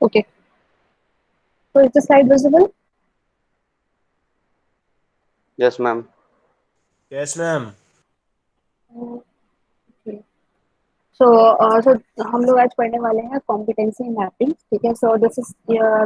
Okay. So is the slide visible? Yes, ma'am. Yes, ma'am. Okay. So so हम लोग आज पढ़ने वाले हैं कॉम्पिटेंसी मैपिंग, ठीक है. So this is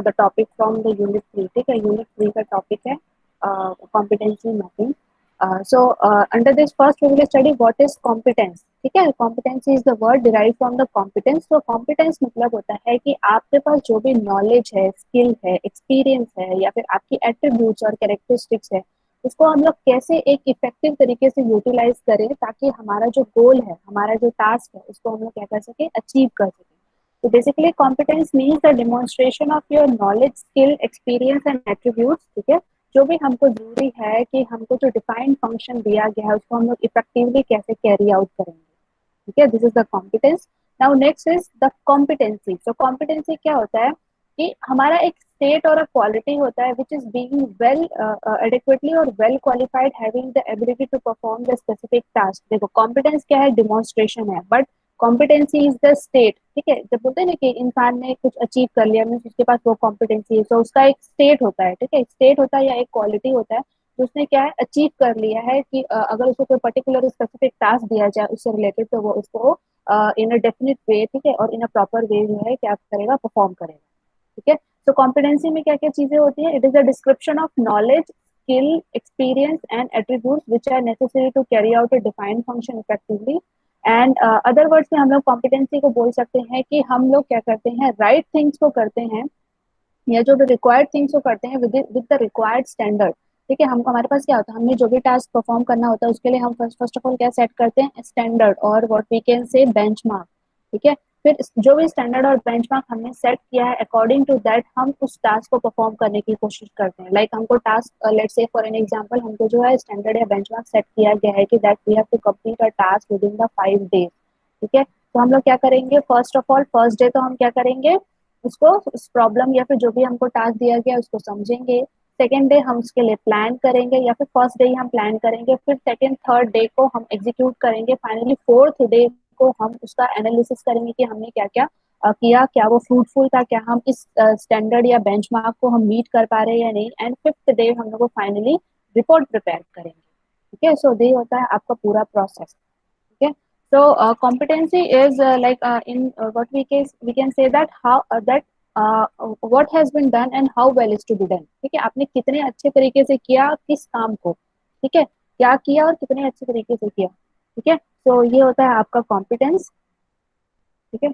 the topic from the unit 3, ठीक है. यूनिट 3 का टॉपिक है competency mapping. So under this first we will study what is competence, ठीक है. Competency is the word derive from the competence. तो कॉम्पिटेंस मतलब होता है कि आपके पास जो भी नॉलेज है, स्किल है, एक्सपीरियंस है, या फिर आपकी एट्रीब्यूट्स और कैरेक्टरिस्टिक्स है, उसको हम लोग कैसे एक इफेक्टिव तरीके से यूटिलाइज करें ताकि हमारा जो गोल है, हमारा जो टास्क है, उसको हम लोग क्या कर सके, अचीव कर सके. तो basically competence means the demonstration of your knowledge, skill, experience and attributes, ठीक है. जो भी हमको जरूरी है कि हमको जो डिफाइंड फंक्शन दिया गया है उसको हम लोग इफेक्टिवली कैसे कैरी आउट करेंगे, ठीक है. This is the competence. Now next is the competency. तो कॉम्पिटेंसी क्या होता है कि हमारा एक स्टेट और क्वालिटी होता है which is being well adequately और well qualified having the ability to perform the specific task. देखो कॉम्पिटेंस क्या है, डिमॉन्स्ट्रेशन है, but competency is the state, ठीक है. जब बोलते हैं ना कि इंसान ने कुछ अचीव कर लिया, मीन्स उसके पास वो कॉम्पिटेंसी है, तो उसका एक स्टेट होता है, ठीक है. एक स्टेट होता है या एक क्वालिटी होता है तो उसने क्या है, अचीव कर लिया है कि अगर उसको कोई पर्टिकुलर स्पेसिफिक टास्क दिया जाए उससे रिलेटेड, तो वो उसको इन अ डेफिनेट वे, ठीक है, और इन अ प्रॉपर वे जो है क्या करेगा, परफॉर्म करेगा, ठीक है. तो कॉम्पिटेंसी में क्या क्या चीजें होती है, it is the description of knowledge, skill, experience and attributes which are necessary to carry out a defined function effectively. And other words में हम लोग कॉम्पिटेंसी को बोल सकते हैं कि हम लोग क्या करते हैं, राइट थिंग्स को करते हैं, या जो भी रिक्वायर्ड थिंग्स को करते हैं विद द रिक्वायर्ड स्टैंडर्ड, ठीक है. हमको हमारे पास क्या होता है, हमने जो भी टास्क परफॉर्म करना होता है उसके लिए हम फर्स्ट ऑफ ऑल क्या सेट करते हैं, स्टैंडर्ड और what we can say benchmark, ठीक है. फिर जो भी स्टैंडर्ड और बेंचमार्क हमने सेट किया है, अकॉर्डिंग टू दैट हम उस टास्क को परफॉर्म करने की कोशिश करते हैं. लाइक हमको task, let's say for an example, हमको जो है स्टैंडर्ड या बेंचमार्क सेट किया गया है कि that we have to complete a task within the 5 days, ठीक है. तो हम लोग क्या करेंगे, first of all first day तो हम क्या करेंगे, उसको उस प्रॉब्लम या फिर जो भी हमको टास्क दिया गया उसको समझेंगे. सेकेंड डे हम उसके लिए प्लान करेंगे, या फिर फर्स्ट डे ही हम प्लान करेंगे, फिर सेकेंड थर्ड डे को हम एग्जीक्यूट करेंगे, फाइनली फोर्थ डे को हम उसका एनालिसिस करेंगे कि हमने क्या क्या किया, क्या वो फ्रूटफुल था, क्या हम इस स्टैंडर्ड या बेंचमार्क को हम मीट कर पा रहे हैं या नहीं. एंड फिफ्थ डे हम लोग को फाइनली रिपोर्ट प्रिपेयर करेंगे, ठीक है. सो ये होता है आपका पूरा प्रोसेस, ठीक है. So competency is in what we can say that how that what has been done and how well is to be done, ठीक है. आपने कितने अच्छे तरीके से किया किस काम को, ठीक है, क्या किया और कितने अच्छे तरीके से किया, ठीक है. तो ये होता है आपका कॉम्पिटेंस, ठीक है.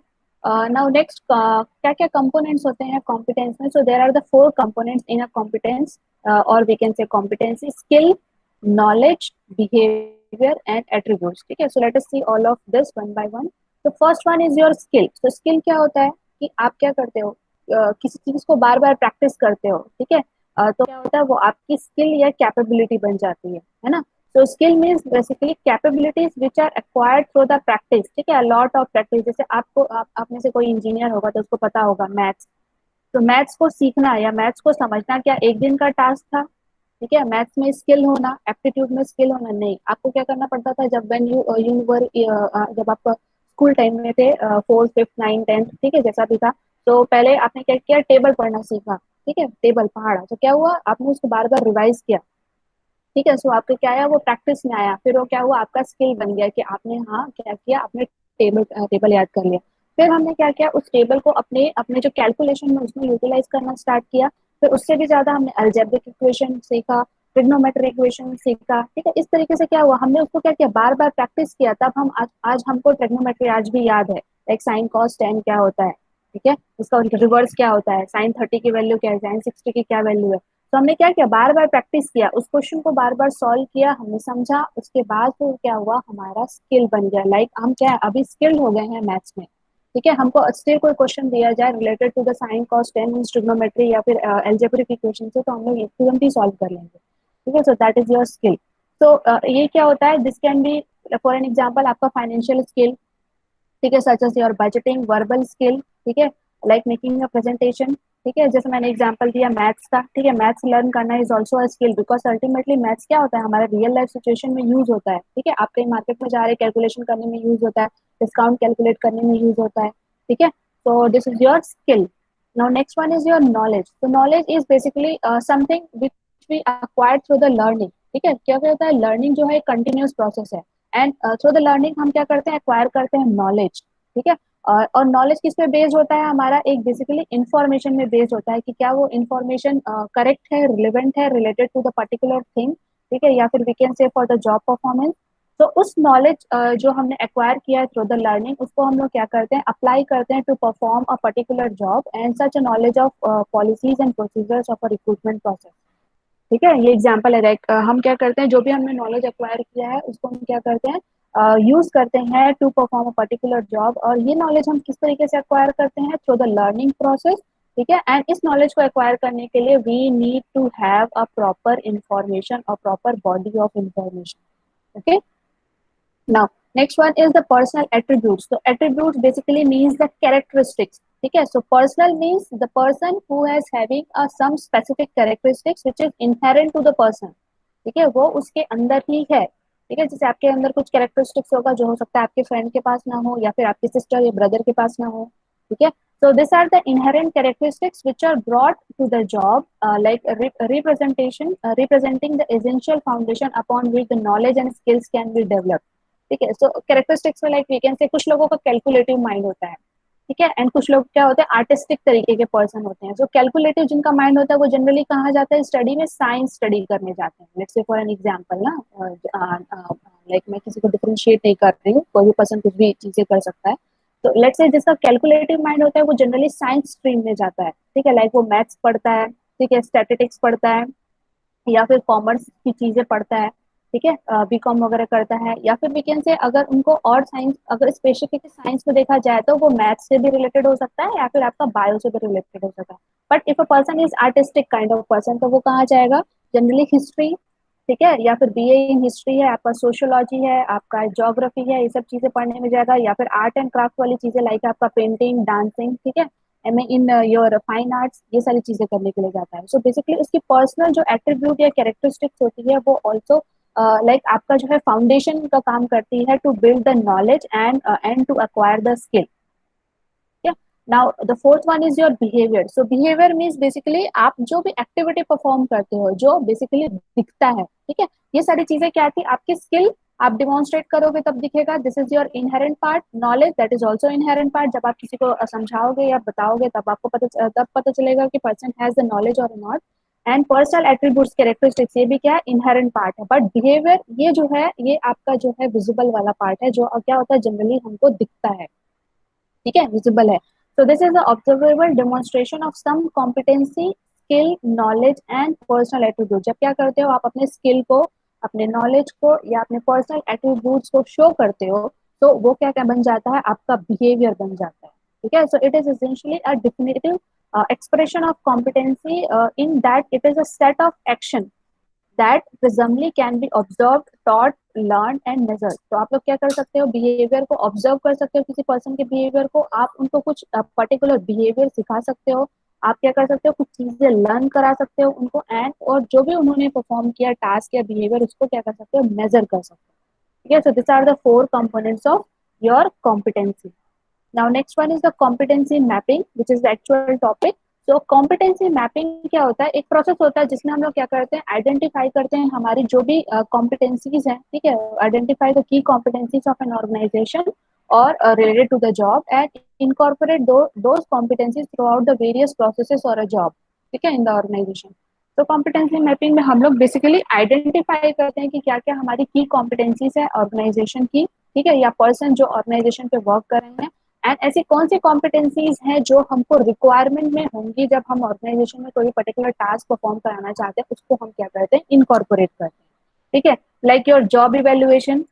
नाउ नेक्स्ट क्या क्या कंपोनेंट्स होते हैं कॉम्पिटेंस में. So there are the 4 components in a competence, और we can say competency, skill, knowledge, behaviour and attributes, ठीक है. So let us see all of this one by one. तो first one is your skill. तो skill क्या होता है कि आप क्या करते हो, किसी चीज को बार बार प्रैक्टिस करते हो, ठीक है. तो क्या होता है, वो आपकी स्किल या कैपेबिलिटी बन जाती है ना. So skill means basically capabilities which are acquired through the practice, ठीक है, a lot of practice. जैसे आप में से कोई इंजीनियर होगा तो उसको पता होगा मैथ्स. तो मैथ्स को सीखना या मैथ्स को समझना क्या एक दिन का टास्क था, ठीक है. मैथ्स में स्किल होना, एप्टीट्यूड में स्किल होना नहीं. आपको क्या करना पड़ता था जब when you were जब आप स्कूल टाइम में थे, फोर्थ फिफ्थ नाइन टेंथ, ठीक है, जैसा भी था. तो पहले आपने क्या किया, टेबल पढ़ना सीखा, ठीक है, टेबल पहाड़ा. तो क्या हुआ, आपने उसको बार बार रिवाइज किया, ठीक है. सो आपके क्या आया, वो प्रैक्टिस में आया, फिर वो क्या हुआ, आपका स्किल बन गया कि आपने हाँ क्या किया, आपने टेबल टेबल याद कर लिया. फिर हमने क्या किया, उस टेबल को अपने अपने जो कैलकुलेशन में उसमें यूटिलाइज करना स्टार्ट किया. फिर उससे भी ज्यादा हमने अलजेब्रिक इक्वेशन सीखा, ट्रिग्नोमेट्री इक्वेशन सीखा, ठीक है. इस तरीके से क्या हुआ, हमने उसको क्या किया, बार बार प्रैक्टिस किया, तब हम आज हमको ट्रिग्नोमेट्री आज भी याद है. लाइक साइन कॉस टेन क्या होता है, ठीक है, उसका रिवर्स क्या होता है, साइन 30 की वैल्यू क्या है, साइन 60 की क्या वैल्यू है. तो हमने क्या किया, बार बार प्रैक्टिस किया, उस क्वेश्चन को बार बार सॉल्व किया, हमने समझा, उसके बाद फिर क्या हुआ, हमारा स्किल बन गया. लाइक हम क्या है, अभी स्किल्ड हो गए हैं मैथ्स में, ठीक है. हमको स्टिल कोई क्वेश्चन दिया जाए related to the sine cos tan means trigonometry या फिर अलजेब्रिक इक्वेशन से, तो हम लोग तुरंत ही सॉल्व कर लेंगे, ठीक है. So that is your skill. तो ये क्या होता है, this can be for an example आपका फाइनेंशियल स्किल, ठीक है, such as your budgeting, verbal skill, ठीक है, लाइक मेकिंग अ प्रेजेंटेशन, ठीक है. जैसे मैंने एग्जांपल दिया मैथ्स का, ठीक है, मैथ्स लर्न करना is also a skill because ultimately maths क्या होता है, हमारा रियल लाइफ सिचुएशन में यूज होता है, ठीक है. आप कहीं मार्केट में जा रहे हैं, कैलकुलेशन करने में यूज होता है, डिस्काउंट कैलकुलेट करने में यूज होता है, ठीक है. तो this is your skill, Now, next one is your knowledge. So, knowledge is basically something which we acquired through the learning. ठीक है, क्या होता है, लर्निंग जो है कंटिन्यूस प्रोसेस है, एंड थ्रू द लर्निंग हम क्या करते हैं, एक्वायर करते हैं नॉलेज। ठीक है, और नॉलेज किस पे बेस्ड होता है हमारा, एक बेसिकली इंफॉर्मेशन में बेस्ड होता है कि क्या वो इंफॉर्मेशन करेक्ट है, रिलेवेंट है, related to the particular thing. ठीक है, या फिर we can say for the job performance. तो उस नॉलेज जो हमने एक्वायर किया है थ्रू द लर्निंग, उसको हम लोग क्या करते हैं, अप्लाई करते हैं to perform a particular job and such a knowledge of policies and procedures of a recruitment process. ठीक है, ये एग्जांपल है, हम क्या करते हैं, जो भी हमने नॉलेज एक्वायर किया है उसको हम क्या करते हैं, यूज करते हैं to perform a particular job. और ये नॉलेज हम किस तरीके से एक्वायर करते हैं, थ्रू द लर्निंग प्रोसेस। ठीक है, एंड इस नॉलेज को एक्वायर करने के लिए we need to have a proper information और proper body of information. Okay, now next one is the personal attributes. So attributes basically means the characteristics. ठीक है, so personal means the person who has having a some specific characteristics which is inherent to the person. ठीक है, वो उसके अंदर ही है। ठीक है, जैसे आपके अंदर कुछ कैरेक्टरिस्टिक्स होगा जो हो सकता है आपके फ्रेंड के पास ना हो, या फिर आपके सिस्टर या ब्रदर के पास ना हो। ठीक है, so these are the inherent characteristics which are brought to the job, representing the essential foundation upon which the knowledge and skills can be developed. ठीक है, सो कैरेक्टरिस्टिक्स में लाइक वी कैन से, कुछ लोगों का कैलकुलेटिव माइंड होता है। ठीक है, एंड कुछ लोग क्या होते हैं, आर्टिस्टिक तरीके के पर्सन होते हैं। जो कैलकुलेटिव जिनका माइंड होता है वो जनरली कहाँ जाता है, स्टडी में, साइंस स्टडी करने जाते हैं। Let's say for an example ना, लाइक मैं किसी को डिफरेंशिएट नहीं कर रही हूँ, कोई भी पर्सन कुछ भी चीजें कर सकता है। तो लेट्स से जिसका कैलकुलेटिव माइंड होता है वो जनरली साइंस स्ट्रीम में जाता है। ठीक है, लाइक वो मैथ्स पढ़ता है, ठीक है, स्टैटिस्टिक्स पढ़ता है, या फिर कॉमर्स की चीजें पढ़ता है। ठीक है, बीकॉम वगैरह करता है, या फिर वी कैन से अगर उनको और साइंस, अगर स्पेसिफिक साइंस में देखा जाए तो वो मैथ्स से भी रिलेटेड हो सकता है या फिर आपका बायो से भी रिलेटेड हो सकता है। But if a person is artistic kind of person, तो वो कहाँ जाएगा, जनरली हिस्ट्री। ठीक है, या फिर बीए इन हिस्ट्री है आपका, सोशियोलॉजी है आपका, ज्योग्राफी है, ये सब चीजें पढ़ने में जाएगा। या फिर आर्ट एंड क्राफ्ट वाली चीजें लाइक आपका पेंटिंग, डांसिंग। ठीक है, MA in your fine arts, ये सारी चीजें करने के लिए जाता है। सो बेसिकली उसकी पर्सनल जो एट्रीब्यूट या कैरेक्टरिस्टिक्स होती है वो ऑल्सो लाइक आपका जो है फाउंडेशन का काम करती है to build the knowledge and to acquire the skill. Now the fourth one is your behaviour. So behaviour means basically आप जो भी एक्टिविटी परफॉर्म करते हो जो बेसिकली दिखता है। ठीक है, ये सारी चीजें क्या थी, आपकी स्किल आप डिमॉन्स्ट्रेट करोगे तब दिखेगा, this is your inherent part. Knowledge that is also inherent part, जब आप किसी को समझाओगे या बताओगे तब आपको तब पता चलेगा कि पर्सन हैज द नॉलेज और not. And personal attributes, characteristics, ये भी क्या है, इनहेरेंट पार्ट है। बट बिहेवियर ये जो है ये आपका जो है विजिबल वाला पार्ट है, जो क्या होता है जनरली हमको दिखता है। ठीक है, विजिबल है। So this is the observable demonstration of some competency, skill, knowledge and personal attribute. जब क्या करते हो आप अपने स्किल को, अपने नॉलेज को या अपने पर्सनल एट्रीब्यूट्स को शो करते हो, तो वो क्या क्या बन जाता है, आपका बिहेवियर बन जाता है। ठीक है, so it is essentially a definitive expression of competency in that it is a set of action that presumably can be observed, taught, learned and measured। तो आप लोग क्या कर सकते हो, बिहेवियर को ऑब्जर्व कर सकते हो, किसी पर्सन के बिहेवियर को, आप उनको कुछ पर्टिकुलर बिहेवियर सिखा सकते हो, आप क्या कर सकते हो, कुछ चीजें लर्न करा सकते हो उनको, एंड और जो भी उन्होंने परफॉर्म किया टास्क या बिहेवियर उसको क्या कर सकते हो, मेजर कर सकते हो। ठीक है, so this are the four components of your competency. Now next one is the competency mapping, which is the actual topic. So competency mapping क्या होता है, एक प्रोसेस होता है जिसमें हम लोग क्या करते हैं, आइडेंटिफाई करते हैं हमारी जो भी कॉम्पिटेंसीज हैं। ठीक है, identify the key competencies of an organisation और related to the job and incorporate those competencies throughout the various processes और अ जॉब। ठीक है, इन द ऑर्गेनाइजेशन। तो कॉम्पिटेंसी मैपिंग में हम लोग बेसिकली आइडेंटिफाई करते हैं कि क्या क्या हमारी की कॉम्पिटेंसीज है ऑर्गेनाइजेशन की। ठीक है, या पर्सन जो ऑर्गेनाइजेशन पे वर्क कर रहे हैं, एंड ऐसी कौन सी कॉम्पिटेंसीज हैं जो हमको रिक्वायरमेंट में होंगी जब हम ऑर्गेनाइजेशन में कोई पर्टिकुलर टास्क परफॉर्म कराना चाहते हैं, उसको हम क्या करते हैं, इनकॉर्पोरेट करते हैं। ठीक है, लाइक योर जॉब इवेल्युएशन।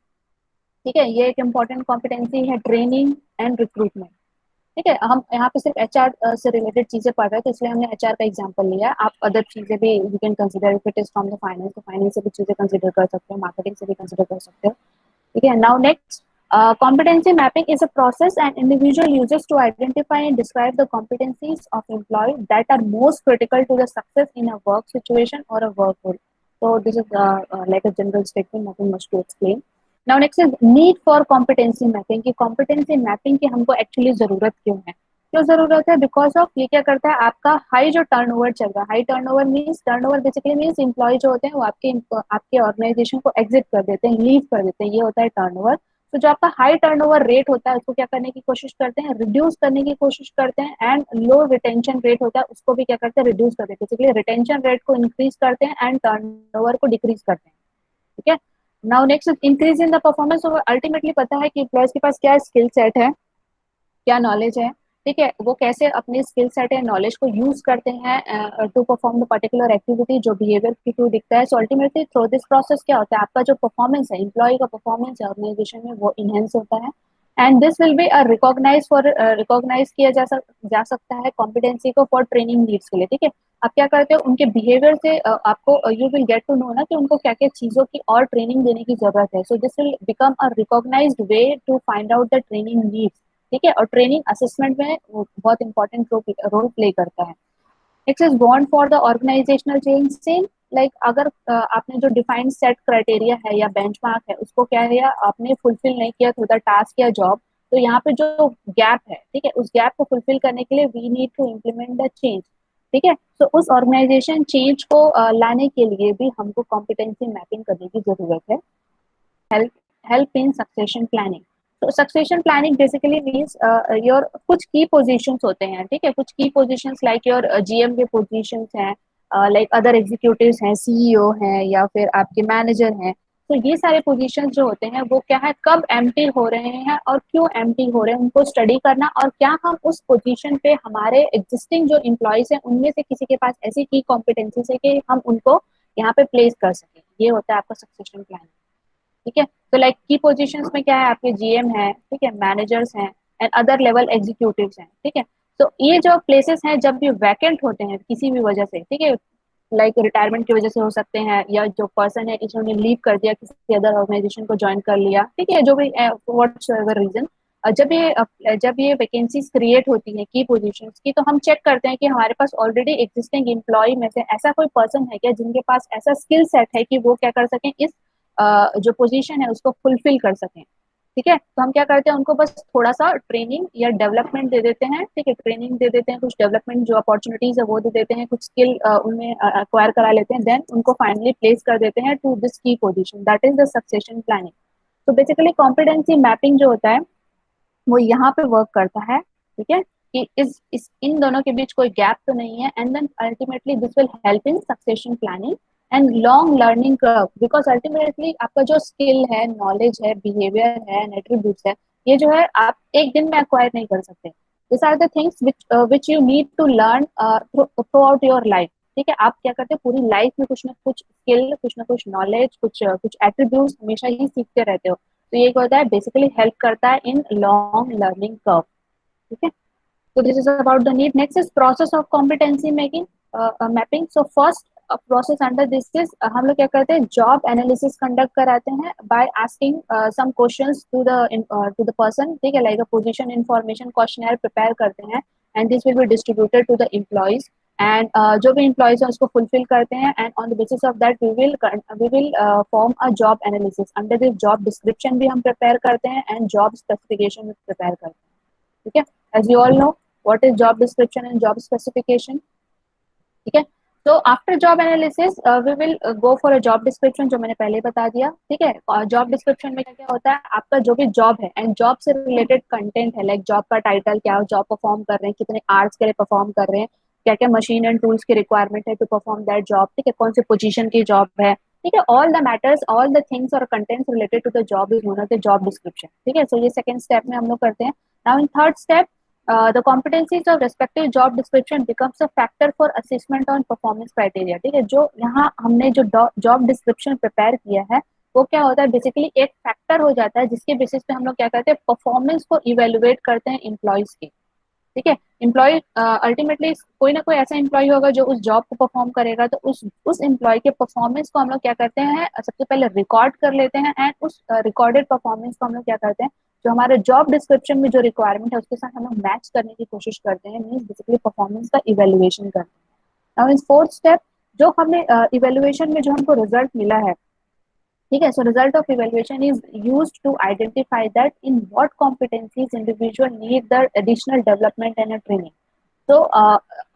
ठीक है, ये एक इंपॉर्टेंट कॉम्पिटेंसी है, ट्रेनिंग एंड रिक्रूटमेंट। ठीक है, हम यहाँ पे सिर्फ एचआर से रिलेटेड चीजें पढ़ रहे हैं तो इसलिए हमने एचआर का एग्जांपल लिया है। आप अदर चीजें भी you can consider, if it is from the finance तो फाइनेंस से भी चीजें कंसिडर कर सकते हो, मार्केटिंग से भी कंसिडर कर सकते हो। ठीक है, now next, competency mapping is a process an individual uses to identify and describe the competencies of employee that are most critical to the success in a work situation or a work role. So this is like a general statement, nothing much to explain. Now next is need for competency mapping, कि competency mapping की हमको actually जरूरत क्यों है। क्यों जरूरत है? Because of ये क्या करता है, आपका हाई जो टर्नओवर चल रहा है, high turnover basically means employee जो होते हैं वो आपके ऑर्गेनाइजेशन को एग्जिट कर देते हैं, लीव कर देते हैं, ये होता है टर्नओवर। तो जो आपका हाई टर्नओवर रेट होता है उसको क्या करने की कोशिश करते हैं, रिड्यूस करने की कोशिश करते हैं। एंड लो रिटेंशन रेट होता है उसको भी क्या करते हैं, रिड्यूस करते हैं। बेसिकली रिटेंशन रेट को इंक्रीज करते हैं एंड टर्नओवर को डिक्रीज करते हैं। ठीक है। Now next increase in the performance. Ultimately पता है कि एम्प्लॉयज के पास क्या स्किल सेट है, क्या नॉलेज है। ठीक है, वो कैसे अपने स्किल सेट या नॉलेज को यूज करते हैं to perform the particular activity जो बिहेवियर के थ्रू दिखता है। So ultimately through this process क्या होता है, आपका जो परफॉर्मेंस है, एम्प्लॉय का परफॉर्मेंस है ऑर्गेनाइजेशन में, वो इनहेंस होता है। And this will be recognise किया जा सकता है कॉम्पिटेंसी को फॉर ट्रेनिंग नीड्स के लिए। ठीक है। आप क्या करते हो, उनके बिहेवियर से आपको you will get to know ना कि उनको क्या क्या चीजों की और ट्रेनिंग देने की जरूरत है। So this will become a recognised way to find out the training needs. ठीक है। और ट्रेनिंग असेसमेंट में वो बहुत इंपॉर्टेंट रोल प्ले करता है। Next is bond for the organisational change. Same like अगर आपने जो डिफाइंड सेट क्राइटेरिया है या बेंचमार्क है उसको क्या है, या आपने फुलफिल नहीं किया थ्रू द टास्क या जॉब, तो यहाँ पे जो गैप है, ठीक है, उस गैप को फुलफिल करने के लिए we need to implement the change. ठीक है। तो उस ऑर्गेनाइजेशन चेंज को लाने के लिए भी हमको कॉम्पिटेंसी मैपिंग करने की जरूरत है। Help help in succession planning. तो succession planning basically means your कुछ की पोजीशंस होते हैं। ठीक है। कुछ की पोजीशंस लाइक योर जीएम के पोजीशंस हैं, लाइक अदर एग्जीक्यूटिव्स हैं, सीईओ हैं, या फिर आपके मैनेजर हैं। तो ये सारे पोजीशंस जो होते हैं वो क्या है, कब एम्प्टी हो रहे हैं और क्यों एम्प्टी हो रहे हैं, उनको स्टडी करना। और क्या हम उस पोजीशन पे हमारे एग्जिस्टिंग जो इम्प्लॉयज हैं उनमें से किसी के पास ऐसी की कॉम्पिटेंसीज है कि हम उनको यहाँ पे प्लेस कर सकें। ये होता है आपका सक्सेशन प्लानिंग। ठीक है। तो लाइक की पोजीशंस में क्या है, आपके जीएम है, ठीक है, मैनेजर्स हैं, एंड अदर लेवल एग्जीक्यूटिव्स हैं। ठीक है। तो ये जो प्लेसेस हैं जब भी वैकेंट होते हैं किसी भी वजह से, ठीक है, लाइक रिटायरमेंट की वजह से हो सकते हैं, या जो पर्सन है इन्होंने लीव कर दिया, किसी अदर ऑर्गेनाइजेशन को ज्वाइन कर लिया, ठीक है, जो भी व्हाटसोएवर रीजन, जब ये वैकेंसीज क्रिएट होती है की पोजीशंस की, तो हम चेक करते हैं कि हमारे पास ऑलरेडी एग्जिस्टिंग एम्प्लॉय में से ऐसा कोई पर्सन है क्या जिनके पास ऐसा स्किल सेट है कि वो क्या कर सकें, इस जो पोजीशन है उसको फुलफिल कर सकें। ठीक है। तो हम क्या करते हैं, उनको बस थोड़ा सा ट्रेनिंग या डेवलपमेंट दे देते हैं। ठीक है, ट्रेनिंग दे देते हैं, कुछ डेवलपमेंट जो अपॉर्चुनिटीज है वो दे देते हैं, कुछ स्किल उनमें एक्वायर करा लेते हैं, देन उनको फाइनली प्लेस कर देते हैं टू दिस की position, that is the succession planning. तो बेसिकली कॉम्पिटेंसी मैपिंग जो होता है वो यहाँ पे वर्क करता है। ठीक है, कि इस इन दोनों के बीच कोई गैप तो नहीं है, and then ultimately this will help in succession planning and long learning curve. Because ultimately आपका जो स्किल है, नॉलेज है, बिहेवियर है, एट्रीब्यूट्स है, ये जो है आप एक दिन में एक्वायर नहीं कर सकते। This are the things which you need to learn throughout your life. ठीक है। आप क्या करते हैं, पूरी लाइफ में कुछ ना कुछ स्किल, कुछ ना कुछ नॉलेज, कुछ एट्रीब्यूट्स हमेशा ही सीखते रहते हो। तो ये क्या होता है, बेसिकली हेल्प करता है इन लॉन्ग लर्निंग कर्व। ठीक है। So this is about the need. Next is process of competency making mapping. So first process under this is हम लोग क्या करते हैं, जॉब एनालिसिस कंडक्ट कराते हैं by asking some questions to the person. ठीक है, like a position information questioner prepare करते हैं, and this will be distributed to the employees. And जो भी एम्प्लॉयज हैं उसको फुलफिल करते हैं, and on the basis of that we will form a job analysis. Under this job description भी हम प्रिपेयर करते हैं एंड जॉब स्पेसिफिकेशन भी प्रिपेयर करते हैं। ठीक है। As you all no what is job description and job specification. ठीक है। तो after job analysis we will go for a job description, जो मैंने पहले बता दिया। ठीक है। और जॉब डिस्क्रिप्शन में क्या क्या होता है, आपका जो भी जॉब है एंड जॉब से रिलेटेड कंटेंट है, लाइक जॉब का टाइटल क्या, जॉब परफॉर्म कर रहे हैं, कितने आवर्स के लिए परफॉर्म कर रहे हैं, क्या क्या मशीन एंड टूल्स की रिक्वायरमेंट है टू परफॉर्म दैट जॉब। ठीक है, कौन सी पोजीशन की जॉब है। ठीक है, all the matters, all the things और contents related to the job is known as the job description. ठीक है। सो ये सेकंड स्टेप में हम लोग करते हैं। Now in third step, the competencies of respective job description becomes a factor for assessment on performance criteria. ठीक है, जो यहाँ हमने जो जॉब डिस्क्रिप्शन प्रिपेयर किया है वो क्या होता है, बेसिकली एक फैक्टर हो जाता है जिसके बेसिस पे हम लोग क्या करते हैं, परफॉर्मेंस को इवेलुएट करते हैं एम्प्लॉयज की। ठीक है। एम्प्लॉय अल्टीमेटली कोई ना कोई ऐसा एम्प्लॉय होगा जो उस जॉब को परफॉर्म करेगा, तो उस एम्प्लॉय के परफॉर्मेंस को हम लोग क्या करते हैं, सबसे पहले रिकॉर्ड कर लेते हैं, एंड उस रिकॉर्डेड परफॉर्मेंस को हम लोग क्या करते हैं, जो हमारे जॉब डिस्क्रिप्शन में जो रिक्वायरमेंट है उसके साथ हम लोग मैच करने की कोशिश करते हैं, मीन्स बेसिकली परफॉर्मेंस का इवेल्युएशन करते हैं। नाउ इन फोर्थ स्टेप, जो हमें इवेल्युएशन में जो हमको रिजल्ट मिला है, ठीक है. So result of evaluation is used to identify that in what competencies individual need the additional development and training. तो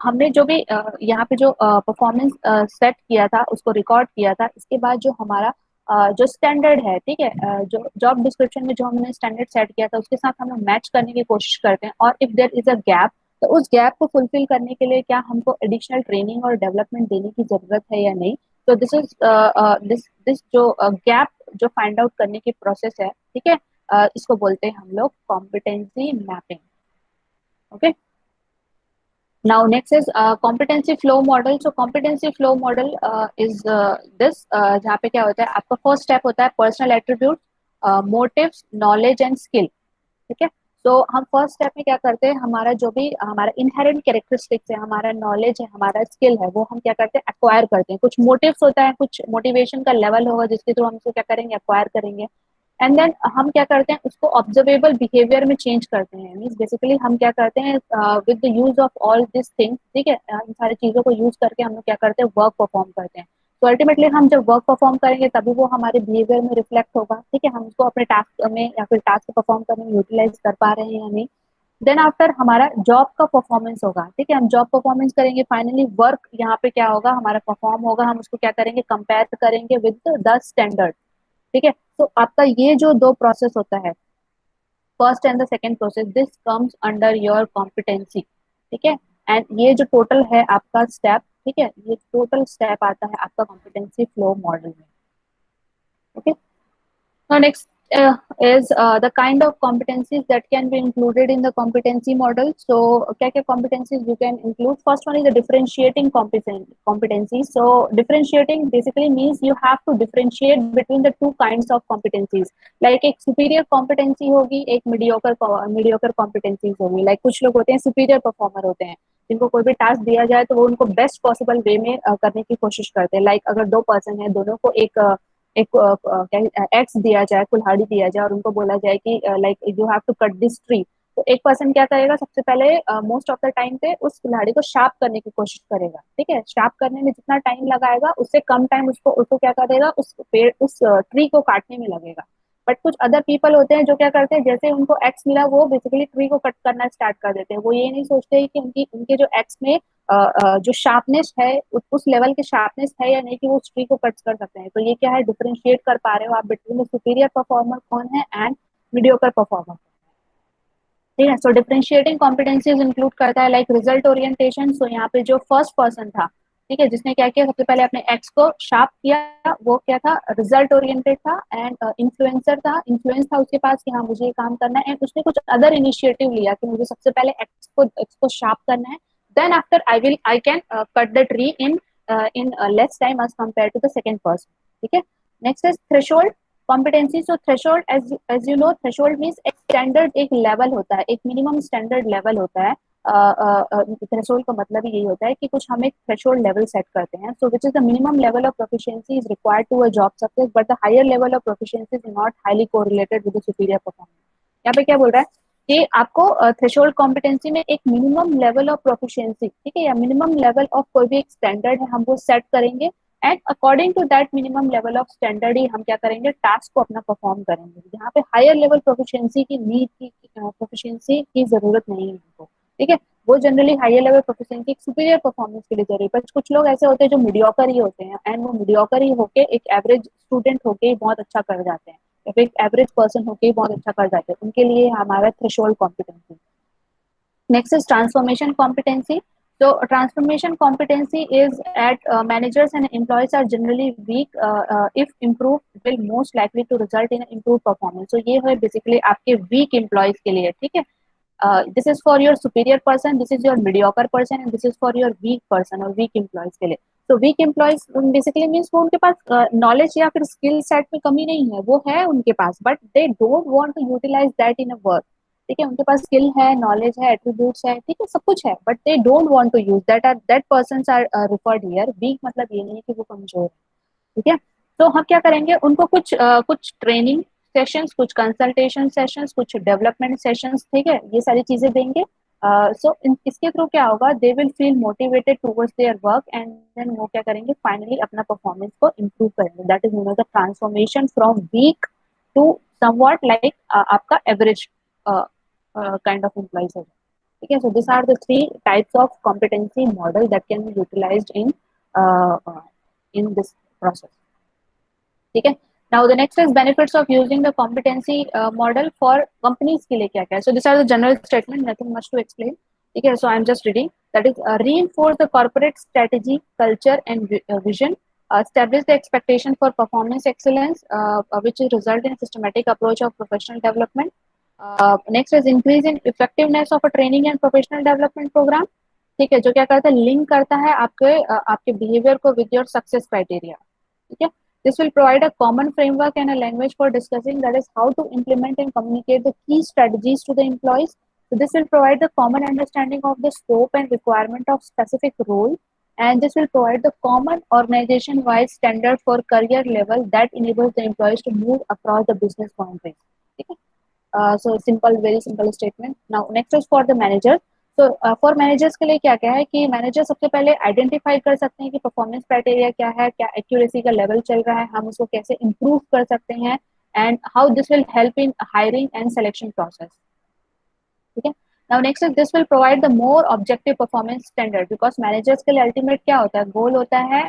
हमने जो भी यहाँ पे जो परफॉर्मेंस सेट किया था उसको रिकॉर्ड किया था. इसके बाद जो हमारा जो स्टैंडर्ड है, ठीक है, जो जॉब डिस्क्रिप्शन में जो हमने स्टैंडर्ड सेट किया था उसके साथ हम लोग मैच करने की कोशिश करते हैं. और if there is a gap, तो उस गैप को फुलफिल करने के लिए क्या हमको एडिशनल ट्रेनिंग और डेवलपमेंट देने की जरूरत है या नहीं. तो दिस इज दिस जो गैप जो फाइंड आउट करने की प्रोसेस है, ठीक है, इसको बोलते हैं हम लोग competency mapping. Okay. Now next is competency flow model. So competency flow model is this जहाँ पे क्या होता है, आपका फर्स्ट स्टेप होता है personal attribute, motives, knowledge and skill. ठीक है. तो हम फर्स्ट स्टेप में क्या करते हैं, हमारा जो भी हमारा इनहेरेंट कैरेक्टरिस्टिक्स है, हमारा नॉलेज है, हमारा स्किल है, वो हम क्या करते हैं, एक्वायर करते हैं. कुछ मोटिव्स होता है, कुछ मोटिवेशन का लेवल होगा जिसके थ्रू हम इसको क्या करेंगे, एक्वायर करेंगे. एंड देन हम क्या करते हैं, उसको ऑब्जर्वेबल बिहेवियर में चेंज करते हैं. मीन्स बेसिकली हम क्या करते हैं, with the use of all this things, ठीक है, इन सारी चीजों को यूज करके हम लोग क्या करते हैं, वर्क परफॉर्म करते हैं. तो अल्टीमेटली हम जब वर्क परफॉर्म करेंगे तभी वो हमारे बिहेवियर में रिफ्लेक्ट होगा. ठीक है, हम उसको अपने टास्क में या फिर टास्क परफॉर्म करने में यूटिलाइज कर पा रहे हैं या नहीं. देन आफ्टर हमारा जॉब का परफॉर्मेंस होगा. ठीक है, हम जॉब परफॉर्मेंस करेंगे, फाइनली वर्क यहाँ पे क्या होगा, हमारा परफॉर्म होगा. हम उसको क्या करेंगे, कंपेयर करेंगे विद द स्टैंडर्ड. ठीक है. तो आपका ये जो दो प्रोसेस होता है, first and the second process, this comes under your competency. ठीक है. एंड ये जो टोटल है आपका स्टेप, ठीक है, ये टोटल स्टेप आता है आपका कॉम्पिटेंसी फ्लो मॉडल में. Okay. Now next is the kind of competencies that can be included in the competency model. So क्या क्या competencies you can include? First one is the differentiating competencies. So differentiating basically means you have to differentiate between the two kinds of competencies. Like एक superior competency होगी, एक mediocre competencies होगी. Like कुछ लोग होते हैं superior performer होते हैं, जिनको कोई भी टास्क दिया जाए तो वो उनको बेस्ट पॉसिबल वे में करने की कोशिश करते हैं. लाइक अगर दो पर्सन है, दोनों को एक एक्स दिया जाए, कुल्हाड़ी दिया जाए और उनको बोला जाए कि like you have to cut this tree. तो एक पर्सन क्या करेगा, सबसे पहले मोस्ट ऑफ द टाइम पे उस कुल्हाड़ी को शार्प करने की कोशिश करेगा. ठीक है, शार्प करने में जितना टाइम लगाएगा उससे कम टाइम उसको उसको क्या करेगा, उस पेड़ उस ट्री को काटने में लगेगा. बट कुछ अदर पीपल होते हैं जो क्या करते हैं, जैसे उनको एक्स मिला वो बेसिकली ट्री को कट करना स्टार्ट कर देते हैं. वो ये नहीं सोचते कि उनके जो एक्स में जो शार्पनेस है, उस लेवल की शार्पनेस है या नहीं कि वो उस ट्री को कट कर सकते हैं. तो ये क्या है, डिफरेंशिएट कर पा रहे हो आप बिटवीन सुपीरियर परफॉर्मर कौन है एंड मीडियोकर परफॉर्मर. ठीक है. सो डिफरेंशिएटिंग कॉम्पिटेंसीज इंक्लूड करता है लाइक रिजल्ट ओरिएंटेशन. सो यहाँ पे जो फर्स्ट पर्सन था, ठीक है, जिसने क्या किया, सबसे पहले अपने एक्स को शार्प किया, वो क्या था, रिजल्ट ओरिएंटेड था. एंड इन्फ्लुएंसर था, इन्फ्लुएंस था उसके पास कि हाँ मुझे ये काम करना है. एंड उसने कुछ अदर इनिशिएटिव लिया कि मुझे सबसे पहले एक्स को शार्प करना है. Then after I can cut the tree in less time as compare to the second person. ठीक है. Next is threshold competency. So threshold, as you know, threshold means एक स्टैंडर्ड, एक लेवल होता है, एक मिनिमम स्टैंडर्ड लेवल होता है. Threshold का मतलब ही यही होता है कि कुछ हम एक थ्रेशोल्ड लेवल सेट करते हैं. So which is the minimum level of proficiency is required to a job success, but the higher level of proficiency is not highly correlated with the superior performance. यहाँ पे क्या बोल रहा है कि आपको थ्रेशोल्ड कॉम्पिटेंसी में एक मिनिमम लेवल ऑफ प्रोफिशिएंसी, ठीक है, या मिनिमम लेवल ऑफ कोई भी एक स्टैंडर्ड है, हम वो सेट करेंगे. And according to that minimum level of standard ही हम क्या करेंगे, टास्क को अपना परफॉर्म करेंगे. यहाँ पे हायर लेवल प्रोफिशिएंसी की नीड की प्रोफिशिएंसी की जरूरत नहीं है हमको. ठीक है. वो जनरली हायर लेवल प्रोफिशिएंसी एक सुपीरियर परफॉर्मेंस के लिए जरूरी है. पर कुछ लोग ऐसे होते हैं जो मीडियोकर ही होते हैं, एंड वो मीडियोकर ही होके एक एवरेज स्टूडेंट होके ही बहुत अच्छा कर जाते हैं, या फिर एक एवरेज पर्सन होके ही बहुत अच्छा कर जाते हैं. उनके लिए हमारा threshold competency. Next is transformation competency. So transformation competency is at managers and employees are generally weak. If improved, will most likely to result in improved performance. So ये है basically आपके weak employees के लिए. ठीक है. This is for your superior person, this is your mediocre person, and this is for your weak person or weak employees के लिए. So weak employees basically means वो उनके पास knowledge या फिर skill set में कमी नहीं है, वो है उनके पास, but they don't want to utilize that in a work. ठीक है, उनके पास स्किल है, नॉलेज है, एट्रीब्यूट्स है, ठीक है, सब कुछ है, but they don't want to use that. Are that persons are referred here. Weak मतलब ये नहीं कि वो कमजोर है. ठीक है. तो हम क्या करेंगे, उनको कुछ ट्रेनिंग सेशंस, कुछ कंसल्टेशन सेशंस, कुछ डेवलपमेंट सेशंस, ठीक है, ये सारी चीजें देंगे. सो इसके थ्रू क्या होगा, they will feel motivated towards their work and then वो क्या करेंगे, फाइनली अपना परफॉर्मेंस को इम्प्रूव करेंगे। That is known as the transformation from weak to somewhat like आपका एवरेज काइंड ऑफ एम्प्लॉइज है। ठीक है, so this are the three types of competency model that can be utilised in this process. ठीक है, now the next is benefits of using the competency model for companies के लिए क्या क्या है। So this are the general statement, nothing much to explain. ठीक है, so I am just reading, that is reinforce the corporate strategy, culture and vision, establish the expectation for performance excellence, which will result in a systematic approach of professional development. Next is increase in effectiveness of a training and professional development program. ठीक है, जो क्या करता है, link करता है आपके behaviour को विद योर सक्सेस क्राइटेरिया। ठीक है, this will provide a common framework and a language for discussing, that is how to implement and communicate the key strategies to the employees. So this will provide the common understanding of the scope and requirement of specific role, and this will provide the common organization wide standard for career level that enables the employees to move across the business boundaries. Okay? So simple, very simple statement. Now next is for the manager. तो for managers के लिए क्या क्या है कि manager सबसे पहले identify कर सकते हैं कि परफॉर्मेंस क्राइटेरिया क्या है, क्या एक्यूरेसी का लेवल चल रहा है, हम उसको कैसे इम्प्रूव कर सकते हैं, and how this will help in hiring and selection process. ठीक है, now next is this will provide the more objective performance standard, because managers के लिए अल्टीमेट क्या होता है, गोल होता है,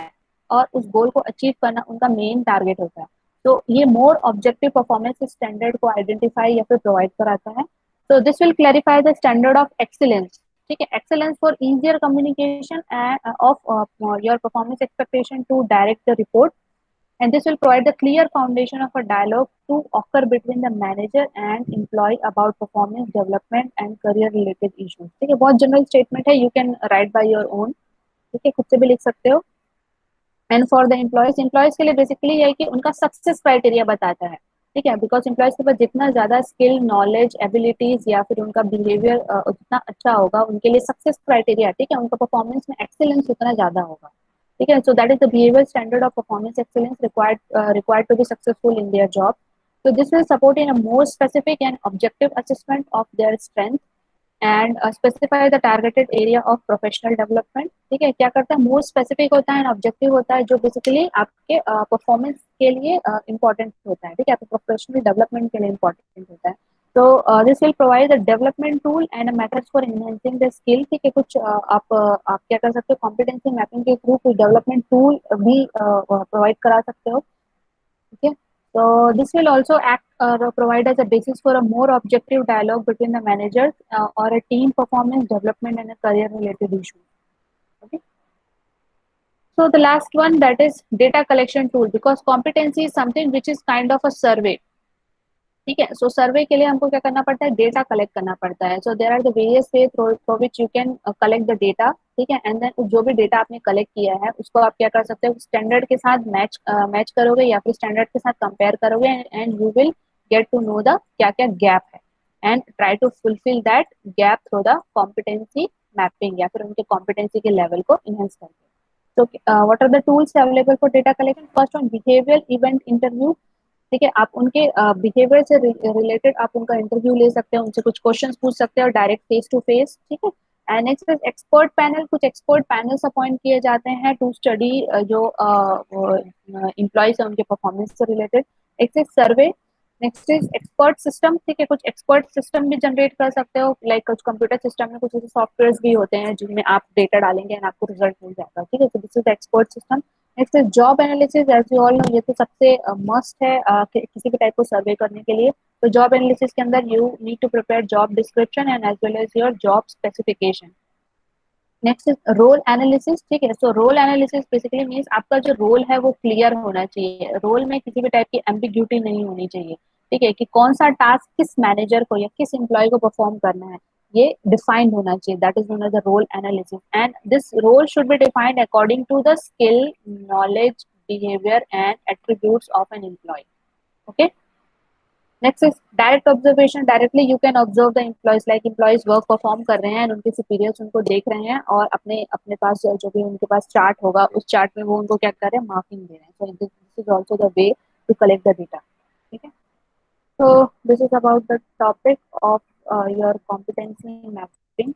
और उस गोल को अचीव करना उनका मेन टारगेट होता है। तो ये मोर ऑब्जेक्टिव परफॉर्मेंस स्टैंडर्ड को आइडेंटिफाई या फिर प्रोवाइड कराता है। So this will clarify the standard of excellence. ठीक है, excellence for easier communication and of your performance expectation to direct the report, and this will provide the clear foundation of a dialogue to occur between the manager and employee about performance development and career related issues. ठीक है, बहुत general statement है, you can write by your own. ठीक है, खुद से भी लिख सकते हो। And for the employees, employees के लिए बेसिकली ये है कि उनका सक्सेस क्राइटेरिया बताता है। ठीक है, बिकॉज एम्प्लॉयज के पास जितना ज्यादा स्किल, नॉलेज, एबिलिटीज या फिर उनका बिहेवियर उतना अच्छा होगा, उनके लिए सक्सेस क्राइटेरिया, ठीक है, उनका परफॉर्मेंस में एक्सेलेंस उतना ज्यादा होगा। ठीक है, so that is the behaviour standard of performance excellence required to be successful in their job. So this will support in a more specific and objective assessment of their strength and specify the targeted area of professional development. ठीक है, क्या करता है, more specific होता है and objective होता है, जो बेसिकली आपके परफॉर्मेंस के लिए इंपॉर्टेंट होता है। ठीक है, आपके प्रोफेशनल डेवलपमेंट के लिए इंपॉर्टेंट होता है। तो this will provide the development tool and methods for enhancing the skill. ठीक है, कुछ आप क्या कर सकते हो, कॉम्पिटेंसी मैपिंग के थ्रू कुछ डेवलपमेंट टूल भी प्रोवाइड करा सकते हो। ठीक है, so this will also act provide as a basis for a more objective dialogue between the managers or a team performance development and a career related issue. Okay, so the last one, that is data collection tool, because competency is something which is kind of a survey. ठीक है, सो सर्वे के लिए हमको क्या करना पड़ता है, data collect करना पड़ता है। So there are the various way through which you can collect the data. ठीक है, एंड देन जो भी डेटा आपने कलेक्ट किया है उसको आप क्या कर सकते हो, स्टैंडर्ड के साथ मैच करोगे या फिर स्टैंडर्ड के साथ कंपेयर करोगे, and you will get to know the क्या क्या गैप है, and try to fulfil that gap through the competency mapping या फिर उनके कॉम्पिटेंसी के लेवल को इनहेंस करके। So, what are the tools available for data collection? First one, behavioral event interview। ठीक है, आप उनके बिहेवियर से रिलेटेड आप उनका इंटरव्यू ले सकते हो, उनसे कुछ क्वेश्चंस पूछ सकते हो डायरेक्ट फेस टू फेस। ठीक है, and next is expert panel. कुछ एक्सपर्ट पैनल्स अपॉइंट किए जाते हैं टू स्टडी जो एम्प्लॉयज है उनके परफॉर्मेंस से related. Next is survey. Next is expert system. ठीक है, कुछ एक्सपर्ट सिस्टम भी जनरेट कर सकते हो, लाइक कुछ कंप्यूटर सिस्टम में कुछ ऐसे सॉफ्टवेयर भी होते हैं जिनमें आप डेटा डालेंगे एंड आपको रिजल्ट मिल जाएगा। ठीक है, तो this is expert system. Next is job analysis. As you all know, ये तो सबसे मस्ट है किसी भी टाइप को सर्वे करने के लिए। तो जॉब एनालिसिस के अंदर you need to prepare job description and as well as your job specification. Next is role analysis. ठीक है, so role analysis basically means आपका जो रोल है वो क्लियर होना चाहिए, रोल में किसी भी टाइप की एम्बिग्यूटी नहीं होनी चाहिए। ठीक है, कि कौन सा टास्क किस मैनेजर को या किस एम्प्लॉय को परफॉर्म करना है, ये डिफाइंड होना चाहिए। That is known as the role analysis, and this role should be defined according to the skill, knowledge, behaviour and attributes of an employee. Okay, next is direct observation. Directly you can observe the employees, like employees work perform कर रहे हैं and उनके superiors उनको देख रहे हैं और अपने अपने पास जो भी उनके पास चार्ट होगा उस चार्ट में वो उनको क्या कर रहे हैं, मार्किंग दे रहे हैं। So this is also the way to collect the data. ठीक है, so this is about the topic of your competency mapping.